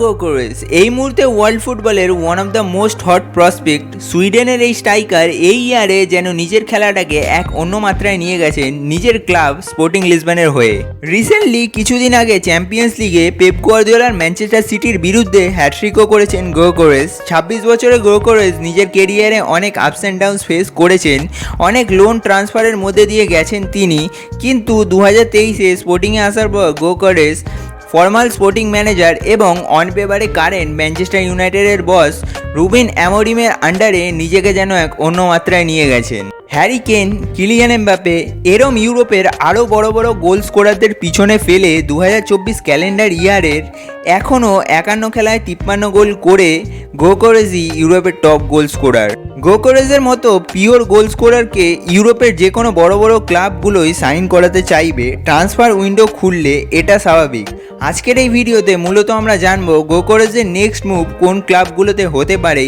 গোকোরেস এই মুহূর্তে ওয়ার্ল্ড ফুটবলের one of the most hot prospect. সুইডেনের এই স্ট্রাইকার এই ইয়ারে যেন নিজের খেলাটাকে এক অন্য মাত্রায় নিয়ে গেছেন নিজের ক্লাব স্পোর্টিং লিসবনের হয়ে। রিসেন্টলি কিছুদিন আগে চ্যাম্পিয়ন্স লিগে পেপ গার্দিওলার ম্যানচেস্টার সিটির বিরুদ্ধে হ্যাটট্রিকও করেছেন গোকোরেস। 26 বছরের গোকোরেস নিজের কেরিয়ারে অনেক আপস অ্যান্ড ডাউনস ফেস করেছেন, অনেক লোন ট্রান্সফারের মধ্যে দিয়ে গেছেন তিনি, কিন্তু 2023-এ স্পোর্টিংয়ে আসার পর গোকোরেস ফর্মাল স্পোর্টিং ম্যানেজার এবং অন পেপারে কারেন্ট ম্যানচেস্টার ইউনাইটেডের বস রুবেন অ্যামোরিমের আন্ডারে নিজেকে যেন এক অন্য মাত্রায় নিয়ে গেছেন। হ্যারি কেন, কিলিয়ান এমবাপ্পে এরম ইউরোপের আরও বড় বড় গোল স্কোরারদের পিছনে ফেলে 2024 ক্যালেন্ডার ইয়ারের এখনও 51 খেলায় 53 গোল করে গোকোরেসই ইউরোপের টপ গোল স্কোরার। গোকোরেসের মতো পিওর গোল স্কোরারকে ইউরোপের যে কোনো বড় বড় ক্লাবগুলোই সাইন করাতে চাইবে, ট্রান্সফার উইন্ডো খুললে এটা স্বাভাবিক। আজকের এই ভিডিওতে মূলত আমরা জানবো গোকোরেসের নেক্সট মুভ কোন ক্লাবগুলোতে হতে পারে।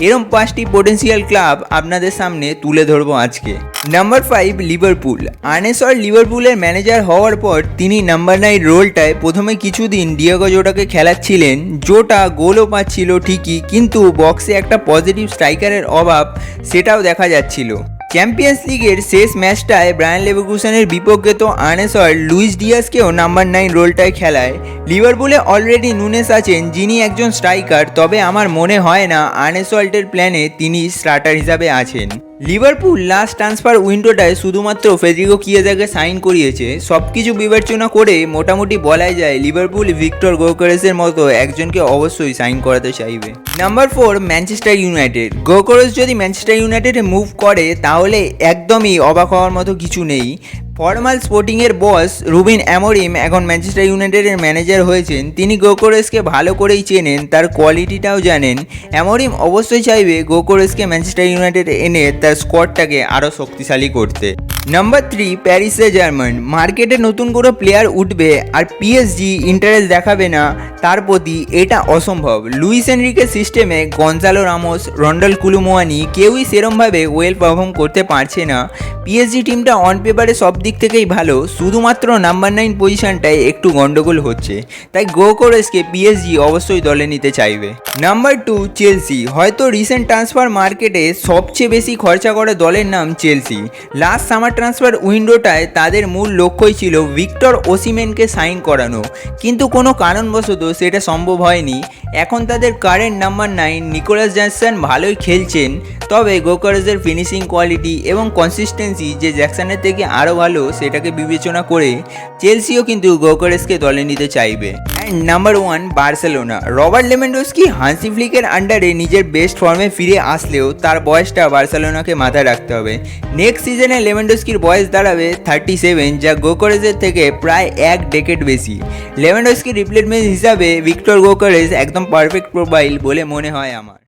এরম 5টি পোটেন্সিয়াল ক্লাব আপনাদের সামনে তুলে ধরবো আজকে। Number 5, Liverpool. আর্নে স্লট লিভারপুলের ম্যানেজার হওয়ার পর তিনি নাম্বার 9 রোলটায় প্রথমে কিছুদিন ডিয়েগো জোটাকে খেলাচ্ছিলেন। জোটা গোলও পাচ্ছিল ঠিকই, কিন্তু বক্সে একটা পজিটিভ স্ট্রাইকারের অভাব সেটাও দেখা যাচ্ছিল। চ্যাম্পিয়ন্স লিগের শেষ ম্যাচটায় ব্রায়ান লেভারকুসেনের বিপক্ষে তো আর্নে স্লট লুইস ডিয়াসকেও নাম্বার 9 রোলটায় খেলায়। লিভারপুলে অলরেডি নুনেস আছেন যিনি একজন স্ট্রাইকার, তবে আমার মনে হয় না আর্নে স্লটের প্ল্যানে তিনি স্টার্টার হিসাবে আছেন। লিভারপুল লাস্ট ট্রান্সফার উইন্ডোটায় শুধুমাত্র ফেডেরিকো কিয়েজাকে সাইন করিয়েছে। সব কিছু বিবেচনা করে মোটামুটি বলাই যায় লিভারপুল ভিক্টর গোকোরেসের মতো একজনকে অবশ্যই সাইন করাতে চাইবে। Number 4, Manchester United. গোকোরেস যদি ম্যানচেস্টার ইউনাইটেডে মুভ করে তাহলে একদমই অবাক হওয়ার মতো কিছু নেই। ফর্মাল স্পোর্টিংয়ের বস রুবেন অ্যামোরিম এখন ম্যানচেস্টার ইউনাইটেডের ম্যানেজার হয়েছেন। তিনি গোকোরেসকে ভালো করেই চেনেন, তার কোয়ালিটিটাও জানেন। অ্যামোরিম অবশ্যই চাইবে গোকোরেসকে ম্যানচেস্টার ইউনাইটেড এনে তার স্কোয়াডটাকে আরও শক্তিশালী করতে। নাম্বার 3, প্যারিস সে জার্মান। মার্কেটে নতুন কোনো প্লেয়ার উঠবে আর পিএসজি ইন্টারেস্ট দেখাবে না তার প্রতি, এটা অসম্ভব। লুইস এনরিকের সিস্টেমে গনজালো রামোস, রন্ডাল কুলুমোয়ানি কেউই সেরমভাবে ওয়েল পারফর্ম করতে পারছে না। পিএসজি টিমটা অন পেপারে সব দিক থেকেই ভালো, শুধুমাত্র নাম্বার 9 পজিশনটায় একটু গন্ডগোল হচ্ছে, তাই গোকোরেসকে পিএসজি অবশ্যই দলে নিতে চাইবে। Number 2, Chelsea. হয়তো রিসেন্ট ট্রান্সফার মার্কেটে সবচেয়ে বেশি খরচা করে দলের নাম চেলসি। লাস্ট সামার ট্রান্সফার উইন্ডোটায় তাদের মূল লক্ষ্যই ছিল ভিক্টর ওসিমেনকে সাইন করানো, কিন্তু কোনো কারণবশত সেটা সম্ভব হয়নি। এখন তাদের কারেন্ট নাম্বার 9 নিকোলাস জ্যাকসন ভালোই খেলছেন, তবে গোকোরেসের ফিনিশিং কোয়ালিটি এবং কনসিস্টেন্সি যে জ্যাকসনের থেকে আরও ভালো সেটাকে বিবেচনা করে চেলসিও কিন্তু গোকোরেসকে দলে নিতে চাইবে। And number 1, Barcelona. Robert Lewandowski Hansi ফ্লিকের আন্ডারে নিজের বেস্ট ফর্মে ফিরে আসলেও তার বয়সটা বার্সেলোনাকে মাথায় রাখতে হবে। নেক্সট সিজনে লেভানডস্কির বয়স দাঁড়াবে 37, যা গোকোরেসের থেকে প্রায় 1 ডেকেড বেশি। লেভানডস্কির রিপ্লেসমেন্ট হিসাবে ভিক্টর গোকোরেস একদম পারফেক্ট প্রোফাইল বলে মনে হয় আমার।